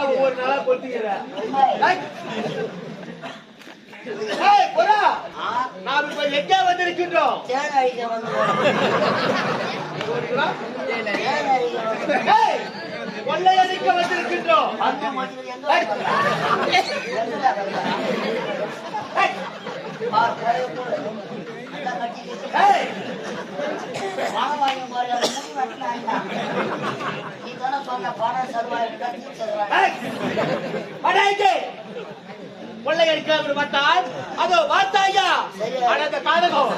ஒவ்வொரு நாளா கொத்திக்கிற நாம் இப்ப எங்க வந்திருக்கின்றோம்? கொள்ளையடிக்க வந்திருக்கின்றோம். கொள்ளையடிக்க பார்த்தால் அதோ வார்த்தாயா அனந்த காடகம்.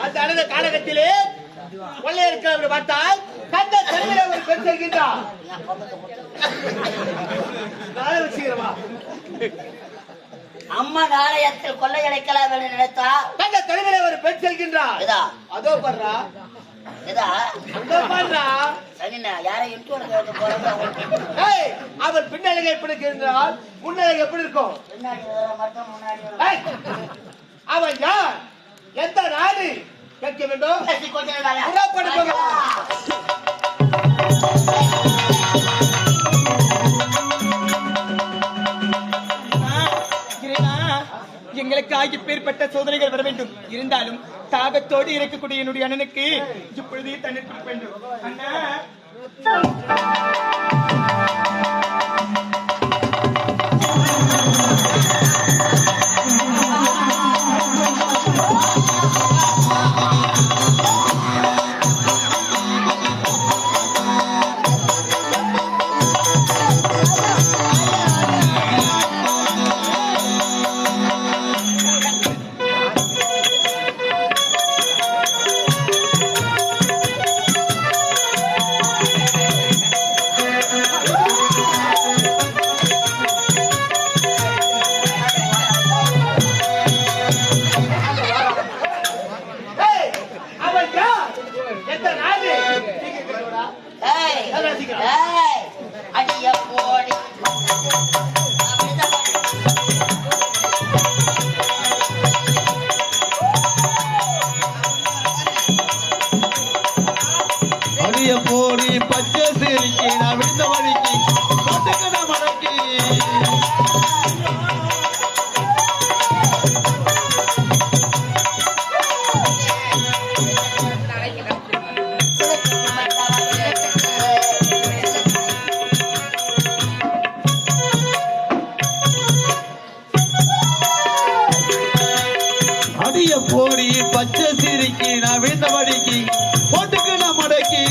அந்த அனந்த காடகத்திலே கொள்ளையடிக்க பார்த்தால் கண்ட தெருவிலே ஒரு பெண் செல்கின்றார். அம்மா நாளையத்தில் கொள்ளையடைக்கலாம் என்று நினைத்தா கண்ட தெருவிலே ஒரு பெண் செல்கின்றார். அதோ பண்றா அவன் பின்னழகை எப்படி இருந்தால் முன்னழகு எப்படி இருக்கும்? அவன் யார்? எந்த நாடு கேட்க வேண்டும்? எங்களுக்கு ஆகி பேர்பட்ட சோதனைகள் வர வேண்டும். இருந்தாலும் தாகத்தோடு இருக்கக்கூடிய என்னுடைய அண்ணனுக்கு இப்பொழுதே தண்ணீர் கொடுக்க வேண்டும். அண்ணா போடி பச்சை சிரிக்கி நான் விழுந்த வழிக்கு மடக்கி அடிய போடி பச்சை சிரிக்கி நான் விழுந்த வழிக்கு போட்டுக்கு நான் மடக்கி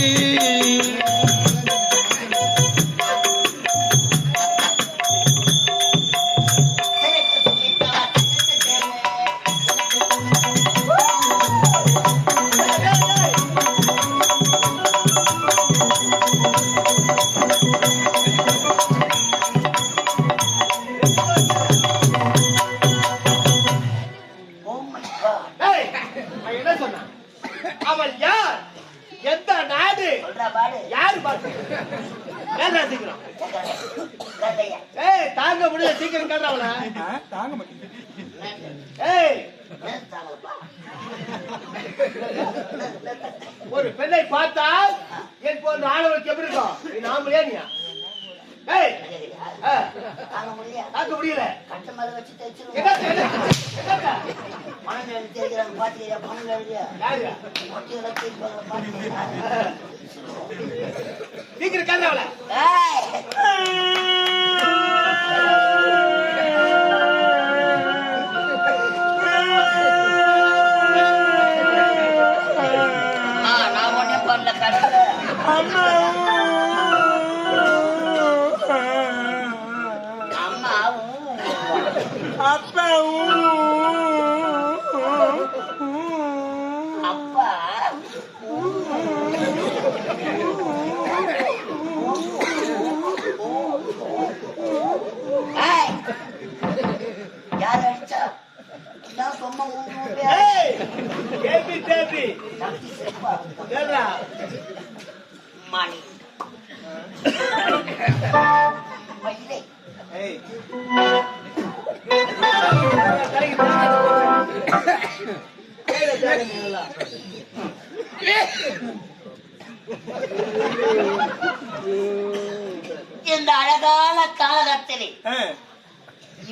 தாங்க முடியல சீக்கிரம் கேட்டாவல தாங்க மாட்டேன். ஒரு பெண்ணை பார்த்தால் என் போன்ற ஆணவனுக்கு எப்படி இருக்கும்? நாமளே நீ தாங்க முடியல கட்ட மேல வச்சு சீக்கிரம் கேட்டாவல money. இந்த அழகான காலகத்திலே ஆ,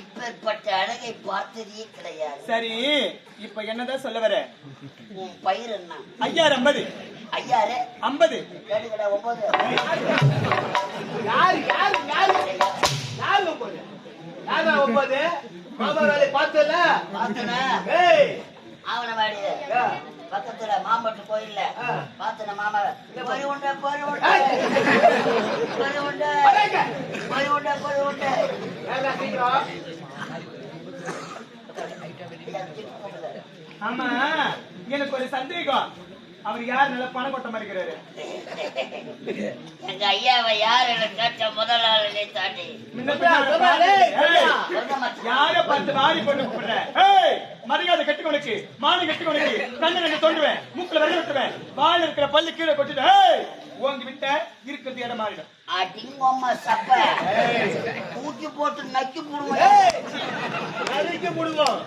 இப்பேற்பட்ட அழகை பார்த்ததே கிடையாது. சரி இப்ப என்னதான் சொல்ல வர? உன் பயிர் என்ன? 50 ஐயாரு 50 கேட்டுக்கடா 9. யாரு யாரு யாரு யாரு ஒன்பது? யாரா ஒன்பது? மாமா வேலை பார்த்தல? பார்த்தனா ஏய் ஆவணவாடி பக்கத்துல மாம்பட்டு கோயில்ல பார்த்தன மாமா பொறி உண்டை பொறி உண்டை பொறி உண்டை பொறி உண்டை பொறி உண்டை. ஏடா சீக்கிரம். ஆமா எனக்கு ஒரு சந்தேகம். அவர் யார் நல்ல பணம் கொட்ட மாதிரி இருக்கிறாரு? எங்க ஐயாவை யார் எனக்கு கேட்ட முதல் ஆளுநை தாண்டி முன்ன பின்ன பாரு. ஏய், யார பார்த்து வாரி போட்டு கூப்பிடுற? ஏய், மரியாதை கட்டி உனக்கு, மானு கட்டி உனக்கு, கண்ணு ரெண்டு தோண்டுவேன், மூக்குல வெள்ள விட்டுவேன், வாயில இருக்கிற பல்லு கீழே கொட்டிட்டு ஏய் ஓங்கி விட்ட இருக்கிறது இடம் மாறிடும். அடிங்கம்மா சப்ப தூக்கி போட்டு நக்கி போடுவோம். நறுக்கி போடுவோம்.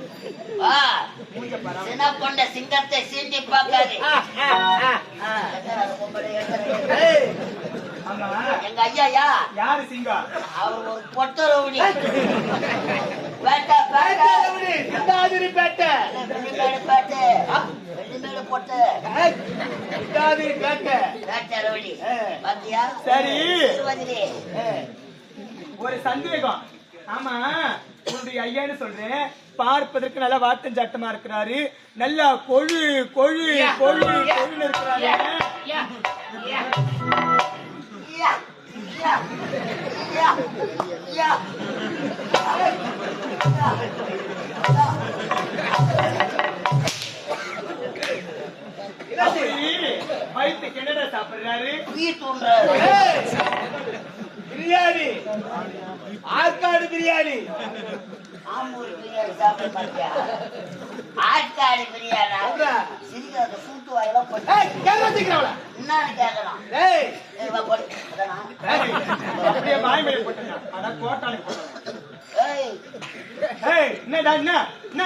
சின்ன கொண்ட சிங்கத்தை சீண்டி பார்க்காது. ஏய் ஆமா எங்க ஐயா யாரு சிங்கம்? அவர் ஒரு பொட்ட ரவுடி. பேட்டை பேட்டை பேட்டை சிந்தாதிரி பேட்டை. வெள்ளிமேடு பேட்டை வெள்ளிமேடு பொட்டு சிந்தாதிரி பேட்டை. பேட்டை ரவுடி பாத்தியா? சரி. திருவதிலே ஒரு சந்தேகம். ஆமா உன்னுடைய ஐயான்னு சொல்றேன், பார்ப்பதற்கு நல்லா வாட்டம் சாட்டமா இருக்கிறாரு, நல்லா கொழு கொழு கொழு கொழுன்னு இருக்கிறாரு. யா யா யா யா வயிற்று கிணற சாப்பிடுறாரு. ஏய், பிரியாணி ஆற்காடு பிரியாணி. ஆம்பூர் பிரியாணி சாப்பிட மாட்டியா? ஆட்காடு பிரியாணி சொல்றா. சிரிக்காத சூட்டு வாயெல்லாம் போட்டு ஏய் கேட்கறா சீக்கிரம். என்னன்னு கேட்கலாம். ஏய் ஏய், வா போடு. அதானா? ஏய், அப்படியே வாய் மேல போட்டுங்க. அதான் கோட்டானுக்கு போட்டாங்க. ஏய், ஏய் என்னடா என்ன என்ன?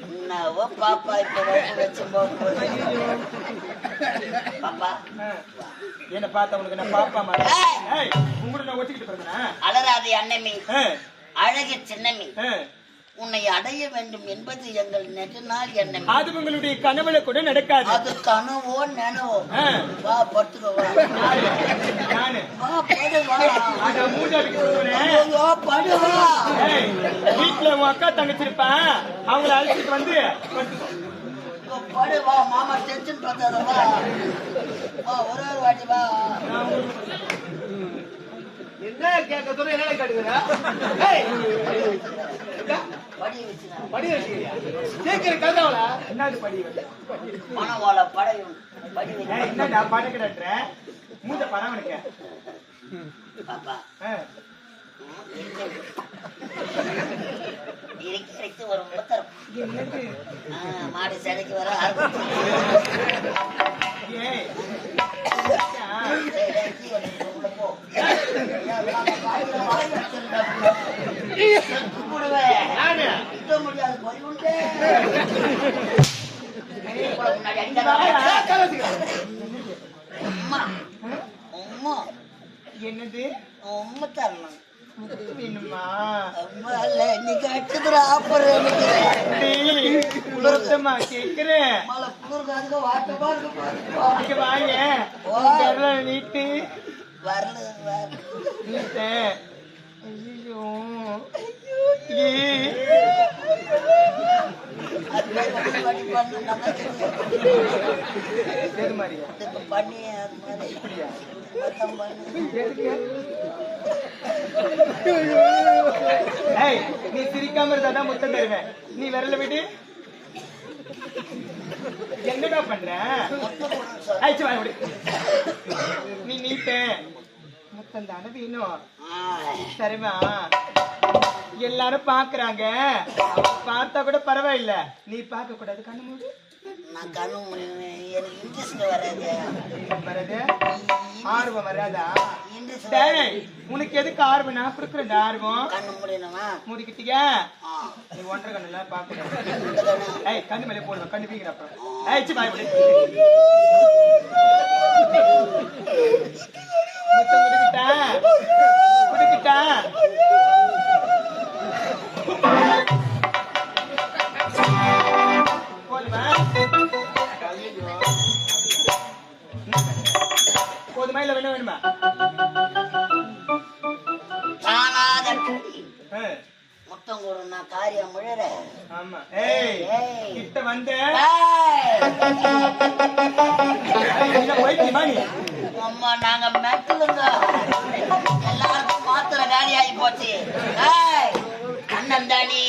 என்னவோ பாப்பா இப்ப வச்சு போகும்போது பாப்பா என்ன பார்த்தா உனக்கு நான் பாப்பா மாதிரி? ஏய். ஏய் உங்களை நான் ஒட்டிக்கிட்டு பிறந்தேன். அலராது அன்னமி அழகு சின்னமி உன்னை அடைய வேண்டும் என்பது எங்கள் நெடுநாள் எண்ணம். அது உங்களுடைய கனவுல கூட நடக்காது. அது கனவோ நினவோ. வா படுத்துக்கோ வா. நானு வா படு வா. அட மூஞ்சாடிக்கு போறேன். ஐயோ, படு வா. ஏய் வீட்ல உன் அக்கா தங்கச்சி இருப்பான், அவங்கள அழைச்சிட்டு வந்து படுத்துக்கோ. ஐயோ, படு வா. மாமா டென்ஷன் பார்த்தாத வா. வா ஒரு வாட்டி வா. என்ன கேட்க சொல்ற என்ன கேட்டுக்கிறா? ஏய் படி வச்சுனா படி வச்சியா? சீக்கிரம் கல்றாவல. என்னது படி? மனவாள படையும் படி ஏய் வச்சு. என்னடா படக்கடன்ற மூஞ்ச பரவனுக்கு. பாப்பா இறைக்கு ஒரு முத்தரம். என்னது? மாடு சடைக்கு வர ஏய் முடியாது போய் உண்டு. முன்னாடி கேட்கறா சீக்கிரம். அம்மா அம்மா என்னது? அம்மா தரணும். வேணுமா? அம்மா இல்ல இன்னைக்கு அடிச்சதுல ஆப்பர் எனக்கு குளிர்த்தமா கேக்குறேன். மழை குளிர்காதுங்க வாட்டமா இருக்கு. இங்க வாங்க. நீட்டு வரல நீட்டேன். ஐயோ எது மாதிரியா? பண்ணி அது மாதிரி மொத்தம் பண்ணி ஏய் நீ சிரிக்காம இருந்தாதான் முத்தம் தருவேன். நீ விரல விடு. என்னடா பண்ற? ஆயிடுச்சு வாய் விடு. நீ நீட்ட முத்தம் தானே வேணும். சரிமா எல்லாரும் பாக்குறாங்க, பார்த்தா கூட பரவாயில்ல, நீ பார்க்க கூடாது. கண்ணு மூடு. நான் கண்ணு முடியும். எனக்கு இன்ட்ரெஸ்ட் வராது. வராது? ஆர்வம் வராதா? இன்ட்ரெஸ்ட் டேய் உனக்கு எதுக்கு ஆர்வம்? நான் கொடுக்குறேன் ஆர்வம். கண்ணு முடியணுமா? முடிக்கிட்டீங்க. நீ ஒன்றரை கண்ணு பாக்க. ஏய் கண்ணு மேலே போடுவேன். கண்ணு வீங்கிற அப்புறம். ஏய் பாய் விடு. முத்தம் கொடுக்கிட்டேன் கொடுக்கிட்டேன். போதுமா போதுமா இல்ல வேணும் வேணுமா? காணாத முத்தம் கொடுனா காரியம் முழற. ஆமா. ஏய் கிட்ட வந்த போயிட்டுமா நீ? அம்மா நாங்க மெட்டலுங்க எல்லாருக்கும் மாத்திர காலி ஆகி போச்சு. அண்ணன் தானி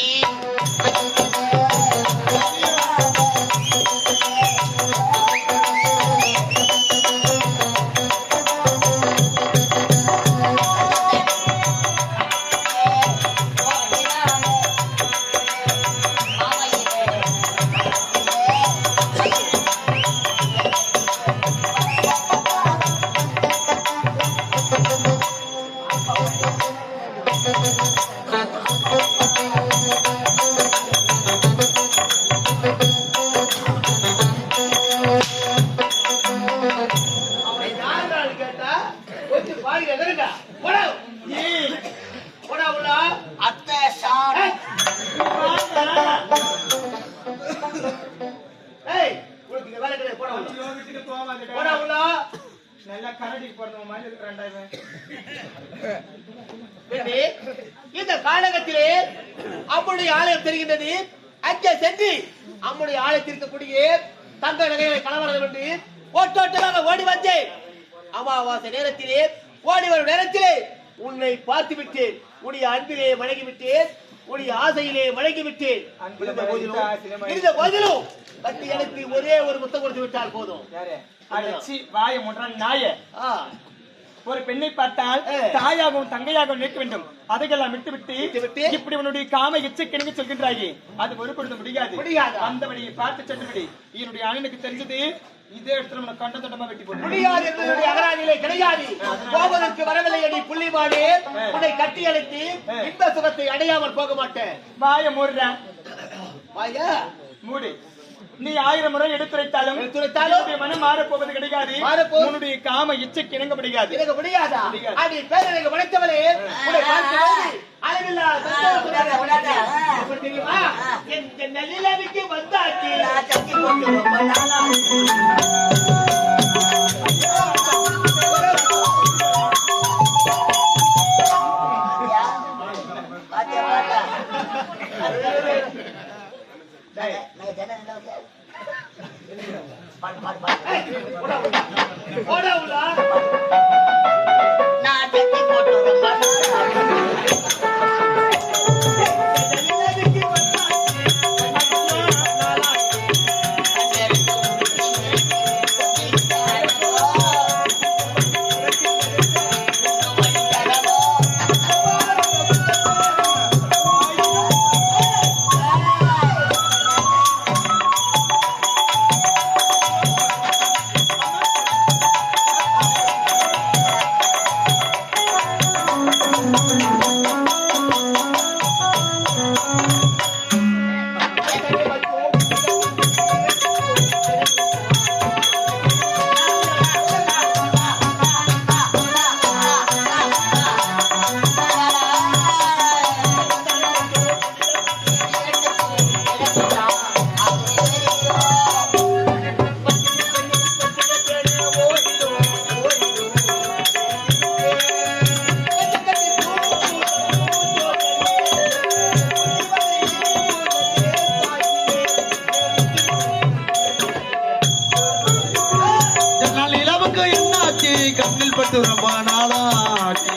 அத்தை சார் நல்லா கரடிக்கு போறவங்க மாதிரி இருக்கிறாண்டா. இந்த காலகத்திலே அம்முடைய ஆலயம் தெரிகின்றது. அங்கே சென்று அம்முடைய ஆலயத்திற்கக்கூடிய தங்க நகைகளை கலவரம் என்று ஓட்டோட்டமாக ஓடி வந்தேன். அமாவாசை நேரத்திலே ஓடி வரும் நேரத்திலே உன்னை பார்த்து விட்டேன். உடைய அன்பிலே மடங்கி விட்டேன். உடைய ஆசையிலே மடங்கி விட்டேன். இருந்த போதிலும் பத்தி எனக்கு ஒரே ஒரு முத்தம் கொடுத்து விட்டால் போதும். வாய முன்றான் நாய. ஒரு பெண்ணை பார்த்தால் தாயாகவும் தங்கையாகவும் நிற்க வேண்டும். அதையெல்லாம் விட்டு இப்படி உன்னுடைய காம இச்சைக்கிணங்க சொல்கின்றாயே, அது ஒரு கொடுத்த முடியாது. அந்த வழியை பார்த்து சென்றபடி என்னுடைய அண்ணனுக்கு தெரிஞ்சது இதே இடத்துல நம்ம கண்ட தண்டமா வெட்டி போட்டு முடியாது என்பதனுடைய அகராதியிலே கிடையாது. போவதற்கு வரவில்லை அடி புள்ளிமானே, உன்னை கட்டி அழைத்து இந்த சுகத்தை அடையாமல் போக மாட்டேன். வாய மூடுற வாயா மூடு. நீ 1000 முறை எடுத்துரைத்தாலும் மனம் மாறப்போவது கிடையாது. உன்னுடைய காம இச்சைக்கு இணங்க முடியாது. அடி பேரனுக்கு மனைத்தவளே, உன்னை பார்க்கும்போது அளவில்லா சந்தோஷம் தெரியுமா? என் நிலவுக்கு வந்தாச்சு. கண்ணில் பட்டு ரொம்ப நாளாச்சு.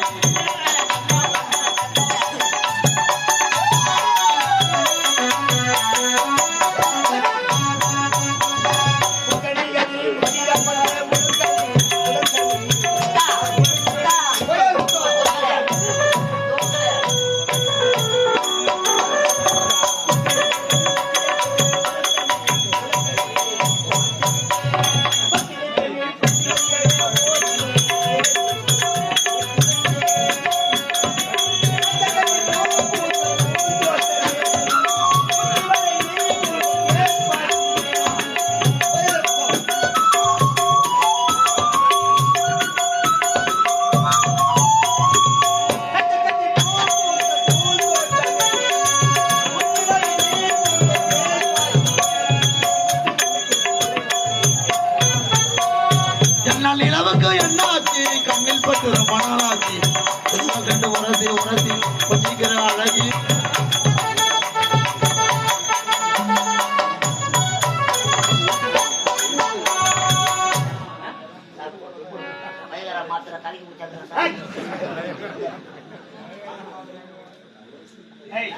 ஆனால் நிலவுக்கு என்னாச்சு கண்ணில் பட்டு ரொம்ப நாளாச்சு கண்டு உரசி உரசி கொஞ்சிக்கிற அழகி வயலற மாத்திர தலைக்கு முடிச்சாங்க ஏய்